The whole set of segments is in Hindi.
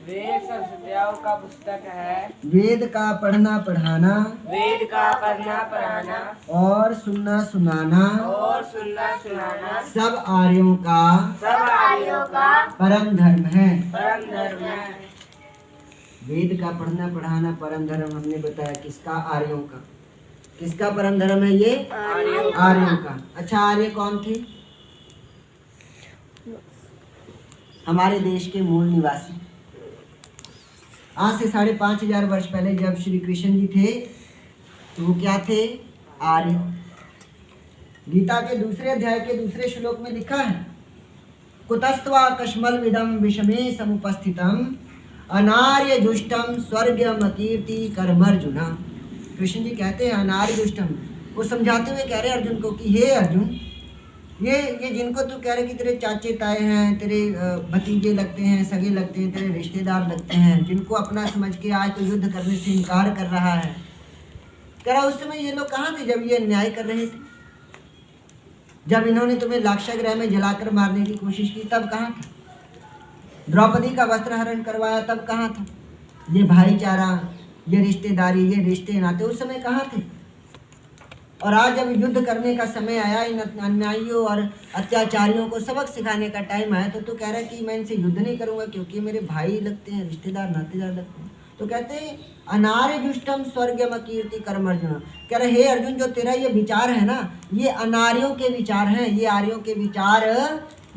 वेद सरस्वतियों का पुस्तक है। वेद का पढ़ना पढ़ाना, वेद का पढ़ना पढ़ाना और सुनना सुनाना, और सुनना सुनाना सब आर्यों का परम धर्म है। परम धर्म है। वेद का पढ़ना पढ़ाना परम धर्म हमने बताया किसका? आर्यों का। किसका परम धर्म है ये? आर्यों का। अच्छा, आर्य कौन थे? हमारे देश के मूल निवासी। आज से 5,500 वर्ष पहले जब श्री कृष्ण जी थे तो वो क्या थे? आर्य। गीता के दूसरे अध्याय के दूसरे श्लोक में लिखा है, कुतस्त्वा कश्मल विदम विषमे समुपस्थितम अनार्य दुष्टम स्वर्गम कीर्ति कर्मर्जुना। कृष्ण जी कहते हैं अनार्य दुष्टम, वो समझाते हुए कह रहे हैं अर्जुन को कि हे अर्जुन, ये जिनको तू कह रहे कि तेरे चाचे ताए हैं, तेरे भतीजे लगते हैं, सगे लगते हैं, तेरे रिश्तेदार लगते हैं, जिनको अपना समझ के आज तो युद्ध करने से इनकार कर रहा है, कह रहा उस समय ये लोग कहाँ थे जब ये अन्याय कर रहे थे? जब इन्होंने तुम्हें लाक्षागृह में जलाकर मारने की कोशिश की तब कहाँ था? द्रौपदी का वस्त्र हरण करवाया तब कहाँ था? ये भाईचारा, ये रिश्तेदारी, ये रिश्ते नाते उस समय कहाँ थे? और आज जब युद्ध करने का समय आया, इन अन्यायियों और अत्याचारियों को सबक सिखाने का टाइम आया, तो तू कह रहा है कि मैं इनसे युद्ध नहीं करूंगा क्योंकि मेरे भाई लगते हैं, रिश्तेदार नातेदार लगते हैं। तो कहते हैं अनार्य दुष्टम स्वर्गम कीर्ति कर्म अर्जुन। कह रहे हे अर्जुन, जो तेरा ये विचार है ना, ये अनार्यों के विचार हैं, ये आर्यों के विचार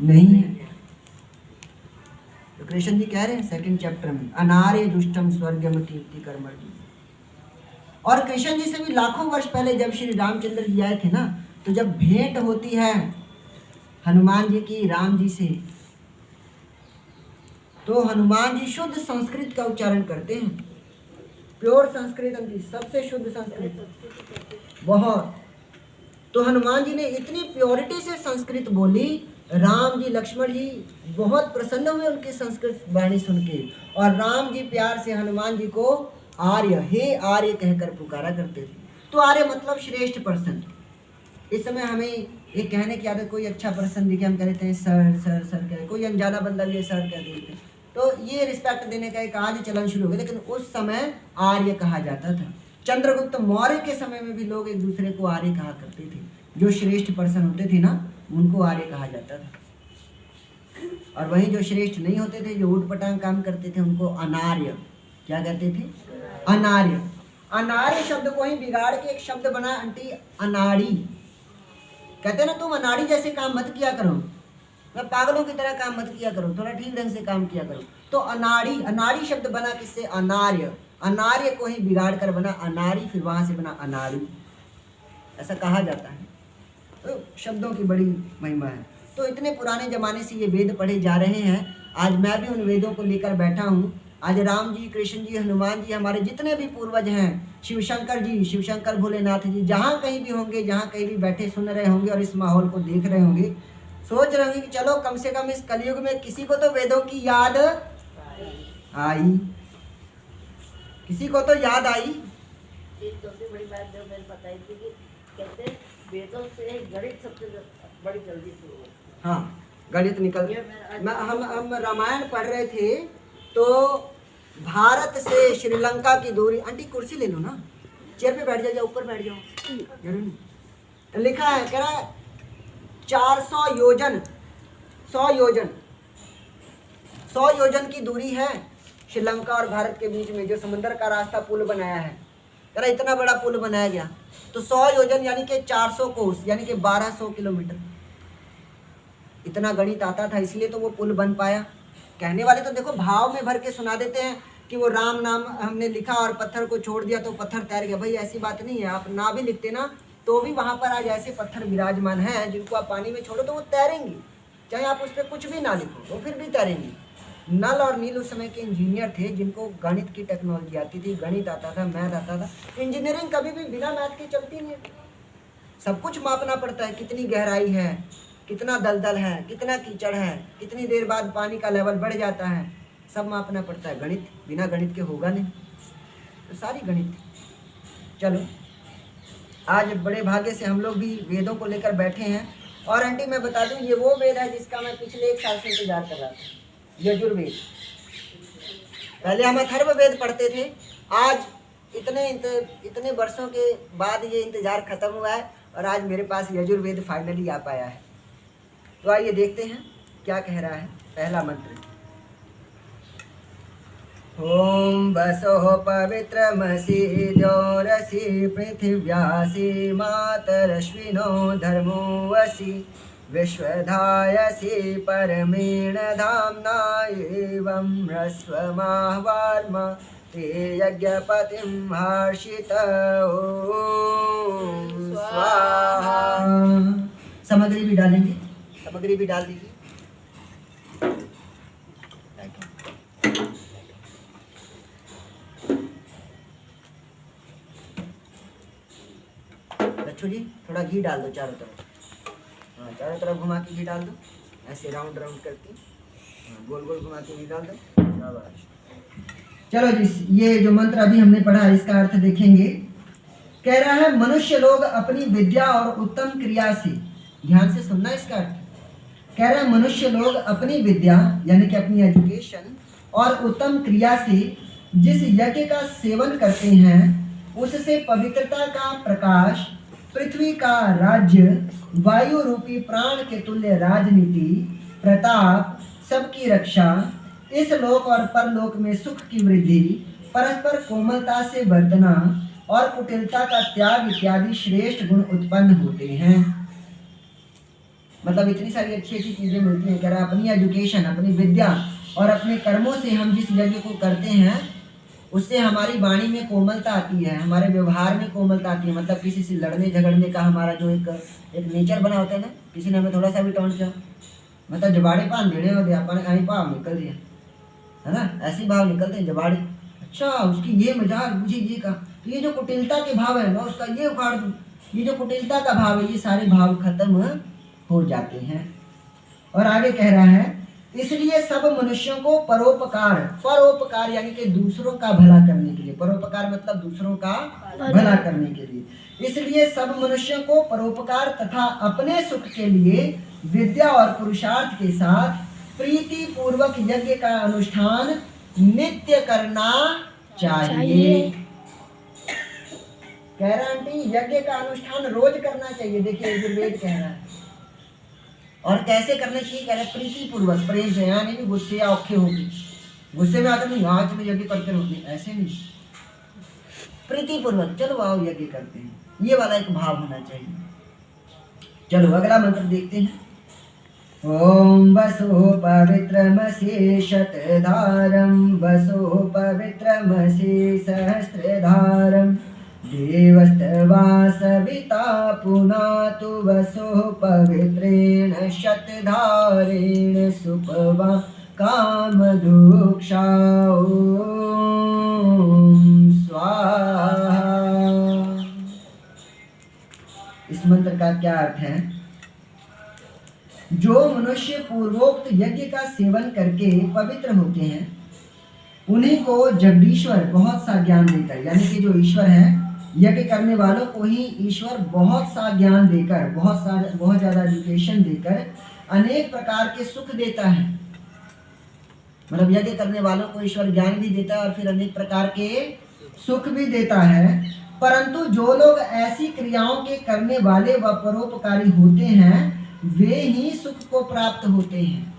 नहीं है। तो कृष्ण जी कह रहे हैं 2nd चैप्टर में, अनार्य दुष्टम स्वर्गम कीर्ति कर्म अर्जुन। और कृष्ण जी से भी लाखों वर्ष पहले जब श्री रामचंद्र जी आए थे ना, तो जब भेंट होती है हनुमान जी की राम जी से, तो हनुमान जी शुद्ध संस्कृत का उच्चारण करते हैं, प्योर संस्कृत उनकी सबसे शुद्ध संस्कृत बहुत। तो हनुमान जी ने इतनी प्योरिटी से संस्कृत बोली, राम जी लक्ष्मण जी बहुत प्रसन्न हुए उनकी संस्कृत वाणी सुन के, और राम जी प्यार से हनुमान जी को आर्य, हे आर्य कहकर पुकारा करते थे। तो आर्य मतलब श्रेष्ठ पर्सन। इस समय हमें एक कहने की आदत, कोई अच्छा पर्सन दिखे हम कहते हैं सर सर सर कह, कोई अनजाना बंदा भी सर कह देते हैं, तो ये रिस्पेक्ट देने का एक आज चलन शुरू हो गया। लेकिन उस समय आर्य कहा जाता था। चंद्रगुप्त मौर्य के समय में भी लोग एक दूसरे को आर्य कहा करते थे। जो श्रेष्ठ पर्सन होते थे ना, उनको आर्य कहा जाता था। और वही जो श्रेष्ठ नहीं होते थे, जो ऊटपटांग काम करते थे, उनको अनार्य, क्या कहते थे? अनार्य। अनार्य शब्द को ही बिगाड़ के एक शब्द बना आंटी, अनाड़ी। कहते ना तुम अनाड़ी जैसे काम मत किया करो, मैं पागलों की तरह काम मत किया करो, थोड़ा ठीक ढंग से काम किया करो। तो अनाड़ी, अनाड़ी शब्द बना किससे? अनार्य। अनार्य को ही बिगाड़ कर बना अनाड़ी, फिर वहां से बना अनाड़ी, ऐसा कहा जाता है। तो शब्दों की बड़ी महिमा है। तो इतने पुराने जमाने से ये वेद पढ़े जा रहे हैं। आज मैं भी उन वेदों को लेकर बैठा हूँ। आज राम जी, कृष्ण जी, हनुमान जी, हमारे जितने भी पूर्वज हैं, शिवशंकर जी, शिवशंकर भोलेनाथ जी, जहाँ कहीं भी होंगे, जहाँ कहीं भी बैठे सुन रहे होंगे और इस माहौल को देख रहे होंगे, सोच रहे होंगे कि चलो कम से कम इस कलयुग में किसी को तो वेदों की याद आई, किसी को तो याद आई। एक सबसे बड़ी बात जो मैंने बताई थी कि कहते वेदों से गणित सबसे बड़ी जल्दी शुरू होती है। हाँ, गणित निकल। हम रामायण पढ़ रहे थे तो भारत से श्रीलंका की दूरी, आंटी कुर्सी ले लो ना, चेयर पे बैठ जाओ, ऊपर बैठ जाओ। लिखा है, कह रहा है 400 योजन, 100 योजन, 100 योजन की दूरी है श्रीलंका और भारत के बीच में, जो समंदर का रास्ता पुल बनाया है। कह रहा इतना बड़ा पुल बनाया गया, तो 100 योजन यानी कि 400 कोस, यानी कि 1200 किलोमीटर। इतना गणित आता था, इसलिए तो वो पुल बन पाया। कहने वाले तो देखो भाव में भर के सुना देते हैं कि वो राम नाम हमने लिखा और पत्थर को छोड़ दिया तो पत्थर तैर गया। भाई ऐसी बात नहीं है। आप ना भी लिखते ना तो भी वहाँ पर आज ऐसे पत्थर विराजमान हैं जिनको आप पानी में छोड़ो तो वो तैरेंगी, चाहे आप उस पर कुछ भी ना लिखो, वो फिर भी तैरेंगी। नल और नील उस समय के इंजीनियर थे जिनको गणित की टेक्नोलॉजी आती थी, गणित आता था, मैथ आता था। इंजीनियरिंग कभी भी बिना मैथ के चलती नहीं। सब कुछ मापना पड़ता है, कितनी गहराई है, कितना दलदल है, कितना कीचड़ है, कितनी देर बाद पानी का लेवल बढ़ जाता है, सब मापना पड़ता है। गणित बिना गणित के होगा नहीं, तो सारी गणित। चलो आज बड़े भाग्य से हम लोग भी वेदों को लेकर बैठे हैं। और आंटी मैं बता दूं, ये वो वेद है जिसका मैं पिछले 1 साल से इंतजार कर रहा था, यजुर्वेद। पहले हम अथर्ववेद पढ़ते थे, आज इतने वर्षों के बाद ये इंतजार खत्म हुआ है और आज मेरे पास यजुर्वेद फाइनली आ पाया है। तो आइए देखते हैं क्या कह रहा है पहला मंत्र। ओम वसो पवित्रमसि द्यौरसि पृथिव्यासि मातरश्विनो धर्मोऽसि विश्वधायसि परमेण धाम्ना एवं ह्रस्वमाह्वार्मा ते यज्ञपतिं हर्षित ओम स्वाहा। सामग्री भी डालेंगे, सामग्री भी डाल दीजिए। बच्चों जी थोड़ा घी डाल दो चारों तरफ, हाँ चारों तरफ घुमा के घी डाल दो, ऐसे राउंड राउंड करके, हाँ गोल गोल घुमा के घी डाल दो। शाबाश। चलो जी, ये जो मंत्र अभी हमने पढ़ा इसका अर्थ देखेंगे। कह रहा है मनुष्य लोग अपनी विद्या और उत्तम क्रिया से, ध्यान से सुनना इसका अर्थ। कह रहा है मनुष्य लोग अपनी विद्या यानी कि अपनी एजुकेशन और उत्तम क्रिया से जिस यज्ञ का सेवन करते हैं उससे पवित्रता का प्रकाश, पृथ्वी का राज्य, वायु रूपी प्राण के तुल्य राजनीति, प्रताप, सबकी रक्षा, इस लोक और परलोक में सुख की वृद्धि, परस्पर कोमलता से वर्तना और कुटिलता का त्याग इत्यादि श्रेष्ठ गुण उत्पन्न होते हैं। मतलब इतनी सारी अच्छी अच्छी चीजें मिलती हैं। कह रहा अपनी एजुकेशन, अपनी विद्या और अपने कर्मों से हम जिस यज्ञ को करते हैं उससे हमारी वाणी में कोमलता आती है, हमारे व्यवहार में कोमलता आती है। मतलब किसी से लड़ने झगड़ने का हमारा जो एक नेचर बना होता है ना, किसी ने हमें थोड़ा सा भी टोंट किया, मतलब जबाड़े पान देने हो दिया, अपन कहीं भाव निकल दिया है ना, ऐसे भाव निकलते हैं जबाड़े। अच्छा उसकी ये मजाक, मुझे ये कहा, तो ये जो कुटिलता के भाव है ना उसका ये उखाड़ दूँ, ये जो कुटिलता का भाव है ये सारे भाव खत्म हो जाते हैं। और आगे कह रहा है इसलिए सब मनुष्यों को परोपकार, परोपकार यानी कि दूसरों का भला करने के लिए, परोपकार मतलब दूसरों का भला करने के लिए, इसलिए सब मनुष्यों को परोपकार तथा अपने सुख के लिए विद्या और पुरुषार्थ के साथ प्रीति पूर्वक यज्ञ का अनुष्ठान नित्य करना चाहिए। कह रहा आंटी यज्ञ का अनुष्ठान रोज करना चाहिए। देखिए यजुर्वेद कह रहा है। और कैसे करना चाहिए? कह रहे प्रीति पूर्वक, प्रेम से, यहाँ नहीं गुस्से या औखे होगी, गुस्से में आते नहीं हाँ चलो यज्ञ करते रहोगे, ऐसे नहीं, प्रीति पूर्वक चलो आओ यज्ञ करते हैं, ये वाला एक भाव होना चाहिए। चलो अगला मंत्र देखते हैं। ओम वसो पवित्रमसि शतधारं वसो पवित्रमसि सहस्रधारं देवस्तवा सविता पुनातु वसो पवित्रेण शतधारेण सुपवा कामधुक्षा ओम स्वाहा। इस मंत्र का क्या अर्थ है? जो मनुष्य पूर्वोक्त यज्ञ का सेवन करके पवित्र होते हैं उन्हीं को जगदीश्वर बहुत सा ज्ञान देता है। यानी कि जो ईश्वर है यज्ञ करने वालों को ही ईश्वर बहुत सा ज्ञान देकर, बहुत ज़्यादा एजुकेशन देकर अनेक प्रकार के सुख देता है। मतलब यज्ञ करने वालों को ईश्वर ज्ञान भी देता है और फिर अनेक प्रकार के सुख भी देता है। परंतु जो लोग ऐसी क्रियाओं के करने वाले व परोपकारी होते हैं वे ही सुख को प्राप्त होते हैं।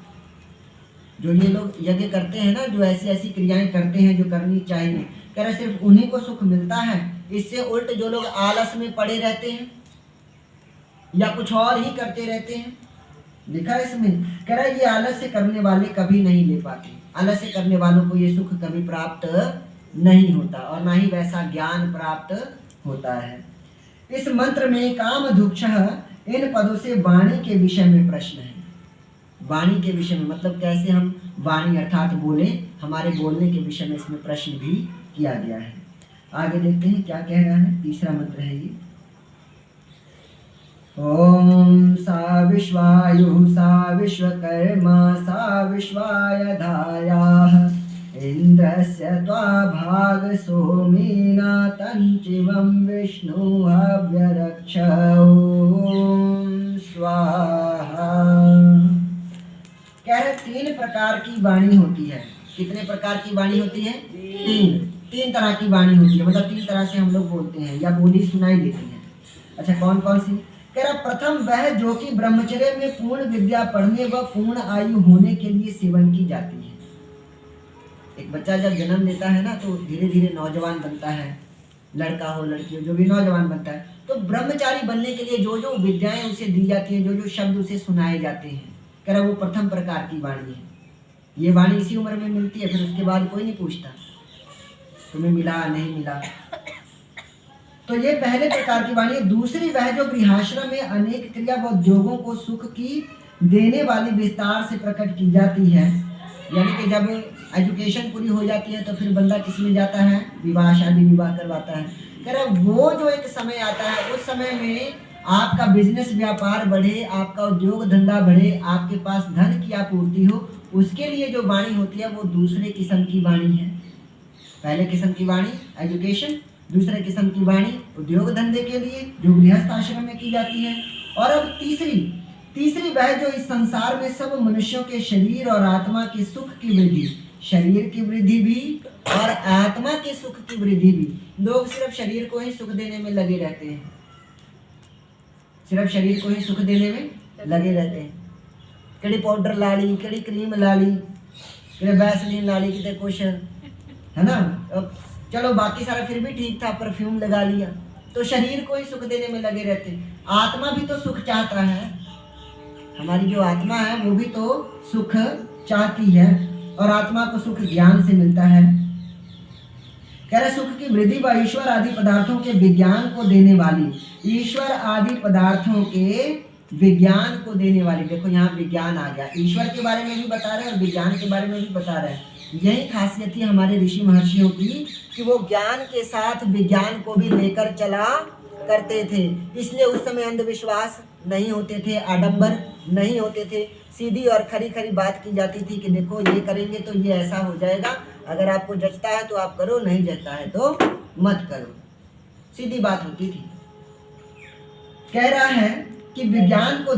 जो ये लोग यज्ञ करते हैं ना, जो ऐसी ऐसी क्रियाएं करते हैं जो करनी चाहिए, कह रहे सिर्फ उन्हीं को सुख मिलता है। इससे उल्ट जो लोग आलस में पड़े रहते हैं या कुछ और ही करते रहते हैं, लिखा है इसमें, कह रहा है ये आलस से करने वाले कभी नहीं ले पाते। आलस से करने वालों को ये सुख कभी प्राप्त नहीं होता और ना ही वैसा ज्ञान प्राप्त होता है। इस मंत्र में कामधुक्षः इन पदों से वाणी के विषय में प्रश्न है। वाणी के विषय में मतलब कैसे हम वाणी अर्थात बोले, हमारे बोलने के विषय में इसमें प्रश्न भी किया गया है। आगे देखते हैं क्या कह रहा है। तीसरा मंत्र है ये। ओम सा विश्वायुः सा विश्वकर्मा सा विश्वाय धायाः इंद्रस्य त्वा भाग सोमेना तंचिवं विष्णु हव्यरक्ष ओम स्वाहा। कह रहे 3 प्रकार की वाणी होती है। कितने प्रकार की वाणी होती है? तीन तरह की वाणी होती है, मतलब 3 तरह से हम लोग बोलते हैं या बोली सुनाई देती है। अच्छा, कौन कौन सी? कह रहा प्रथम वह जो कि ब्रह्मचर्य में पूर्ण विद्या पढ़ने व पूर्ण आयु होने के लिए सेवन की जाती है। एक बच्चा जब जन्म लेता है ना तो धीरे धीरे नौजवान बनता है, लड़का हो लड़की हो जो भी नौजवान बनता है, तो ब्रह्मचारी बनने के लिए जो जो विद्याएं उसे दी जाती हैं, जो जो शब्द उसे सुनाए जाते हैं, कह रहा वो प्रथम प्रकार की वाणी है। ये वाणी इसी उम्र में मिलती है, फिर उसके बाद कोई नहीं पूछता तुम्हें मिला नहीं मिला। तो ये पहले प्रकार की वाणी है। दूसरी वह जो गृहाश्रम में अनेक क्रिया व उद्योगों को सुख की देने वाली विस्तार से प्रकट की जाती है। यानी कि जब एजुकेशन पूरी हो जाती है तो फिर बंदा किस में जाता है? विवाह, शादी विवाह करवाता है। कह रहा वो जो एक समय आता है, उस समय में आपका बिजनेस व्यापार बढ़े, आपका उद्योग धंधा बढ़े, आपके पास धन की आपूर्ति हो, उसके लिए जो वाणी होती है वो दूसरे किस्म की वाणी है। पहले किस्म की वाणी एजुकेशन, दूसरे किस्म की वाणी उद्योग धंधे के लिए जो गृहस्थ आश्रम में की जाती है। और अब तीसरी वह जो इस संसार में सब मनुष्यों के शरीर और आत्मा के सुख की वृद्धि, शरीर की वृद्धि भी और आत्मा के सुख की वृद्धि भी। लोग सिर्फ शरीर को ही सुख देने में लगे रहते हैं, सिर्फ शरीर को ही सुख देने में लगे रहते हैं। कड़ी पाउडर ला ली, कड़ी क्रीम ला ली, कड़ी वैसलीन ला ली, कितने कुछ है ना। अब चलो बाकी सारा फिर भी ठीक था, परफ्यूम लगा लिया, तो शरीर को ही सुख देने में लगे रहते हैं। आत्मा भी तो सुख चाहता है, हमारी जो आत्मा है वो भी तो सुख चाहती है, और आत्मा को सुख ज्ञान से मिलता है। कह रहे सुख की वृद्धि व ईश्वर आदि पदार्थों के विज्ञान को देने वाली, ईश्वर आदि पदार्थों के विज्ञान को देने वाली। देखो यहाँ विज्ञान आ गया, ईश्वर के बारे में भी बता रहे हैं और विज्ञान के बारे में भी बता रहे हैं। यही खासियत थी हमारे ऋषि महर्षियों की कि वो ज्ञान के साथ विज्ञान को भी लेकर चला करते थे। इसलिए उस समय अंधविश्वास नहीं होते थे, आडंबर नहीं होते थे, सीधी और खरी खरी बात की जाती थी कि देखो ये करेंगे तो ये ऐसा हो जाएगा, अगर आपको जचता है तो आप करो, नहीं जचता है तो मत करो, सीधी बात होती थी। कह रहा है कि विज्ञान को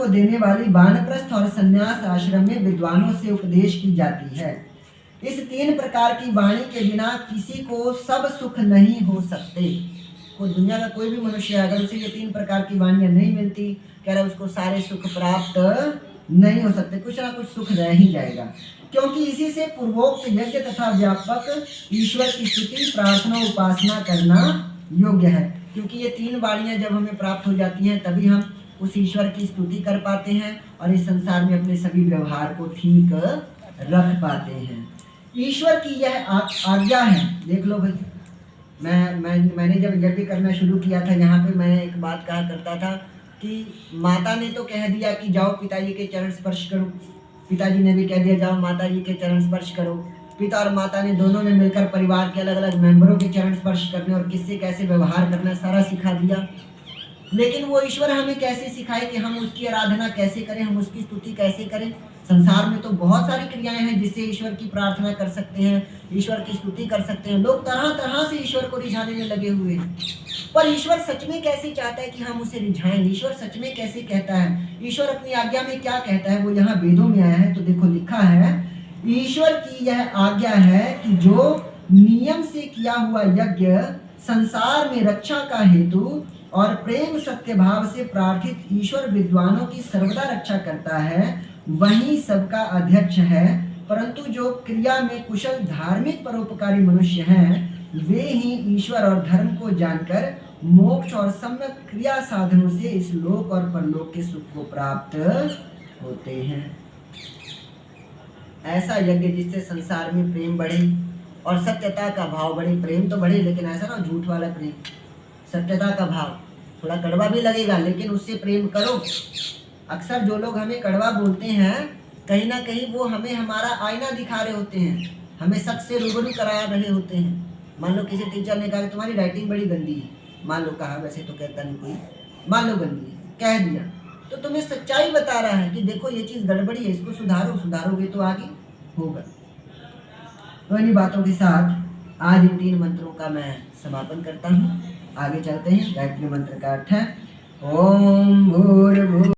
देने वाली वानप्रस्थ और संन्यास आश्रम में विद्वानों से उपदेश की जाती है। इस 3 प्रकार की वाणी के बिना किसी को सब सुख नहीं हो सकते। कोई दुनिया का कोई भी मनुष्य अगर उसे ये 3 प्रकार की वाणियां नहीं मिलती, कह रहा उसको सारे सुख प्राप्त नहीं हो सकते, कुछ ना कुछ सुख रह ही जाएगा। क्योंकि इसी से पूर्वोक्त यज्ञ तथा व्यापक ईश्वर की स्तुति, प्रार्थना, उपासना करना योग्य है। क्योंकि ये 3 वाणियां जब हमें प्राप्त हो जाती हैं तभी हम उस ईश्वर की स्तुति कर पाते हैं और इस संसार में अपने सभी व्यवहार को ठीक रख पाते हैं। ईश्वर की यह आज्ञा है। देख लो भाई, मैंने जब यज्ञ करना शुरू किया था, यहाँ पे मैं एक बात कहा करता था कि माता ने तो कह दिया कि जाओ पिताजी के चरण स्पर्श करो, पिताजी ने भी कह दिया जाओ माता जी के चरण स्पर्श करो। पिता और माता ने दोनों ने मिलकर परिवार के अलग अलग मेंबरों के चरण स्पर्श करने और किससे कैसे व्यवहार करना सारा सिखा दिया। लेकिन वो ईश्वर हमें कैसे सिखाए कि हम उसकी आराधना कैसे करें, हम उसकी स्तुति कैसे करें। संसार में तो बहुत सारी क्रियाएं हैं जिससे ईश्वर की प्रार्थना कर सकते हैं, ईश्वर की स्तुति कर सकते हैं। लोग तरह तरह से ईश्वर को रिझाने में लगे हुए हैं, पर ईश्वर सच में कैसे चाहता है कि हम उसे रिझाएं? ईश्वर सच में कैसे कहता है? ईश्वर अपनी आज्ञा में क्या कहता है? वो यहाँ वेदों में आया है, तो देखो लिखा है, ईश्वर की यह आज्ञा है कि जो नियम से किया हुआ यज्ञ संसार में रक्षा का हेतु और प्रेम सत्य भाव से प्रार्थित ईश्वर विद्वानों की सर्वदा रक्षा करता है, वही सबका अध्यक्ष है। परंतु जो क्रिया में कुशल धार्मिक परोपकारी मनुष्य हैं, वे ही ईश्वर और धर्म को जानकर मोक्ष और सम्यक क्रिया साधनों से इस लोक और परलोक के सुख को प्राप्त होते हैं। ऐसा यज्ञ जिससे संसार में प्रेम बढ़े और सत्यता का भाव बढ़े। प्रेम तो बढ़े लेकिन ऐसा ना झूठ वाला प्रेम, सत्यता का भाव। थोड़ा कड़वा भी लगेगा लेकिन उससे प्रेम करो। अक्सर जो लोग हमें कड़वा बोलते हैं, कहीं ना कहीं वो हमें हमारा आईना दिखा रहे होते हैं, हमें सच से रूबरू करा रहे होते हैं। मान लो किसी टीचर ने कहा कि तुम्हारी राइटिंग बड़ी गंदी है, मान लो कहा, वैसे तो कहता नहीं कोई, मान लो गंदी है, कह दिया, तो तुम्हें सच्चाई बता रहा है कि देखो ये चीज़ गड़बड़ी है, इसको सुधारो, सुधारोगे तो आगे होगा। तो इन्हीं बातों के साथ आज इन 3 मंत्रों का मैं समापन करता हूँ। आगे चलते हैं। गायत्री मंत्र का अर्थ है ओम भूर्भुवः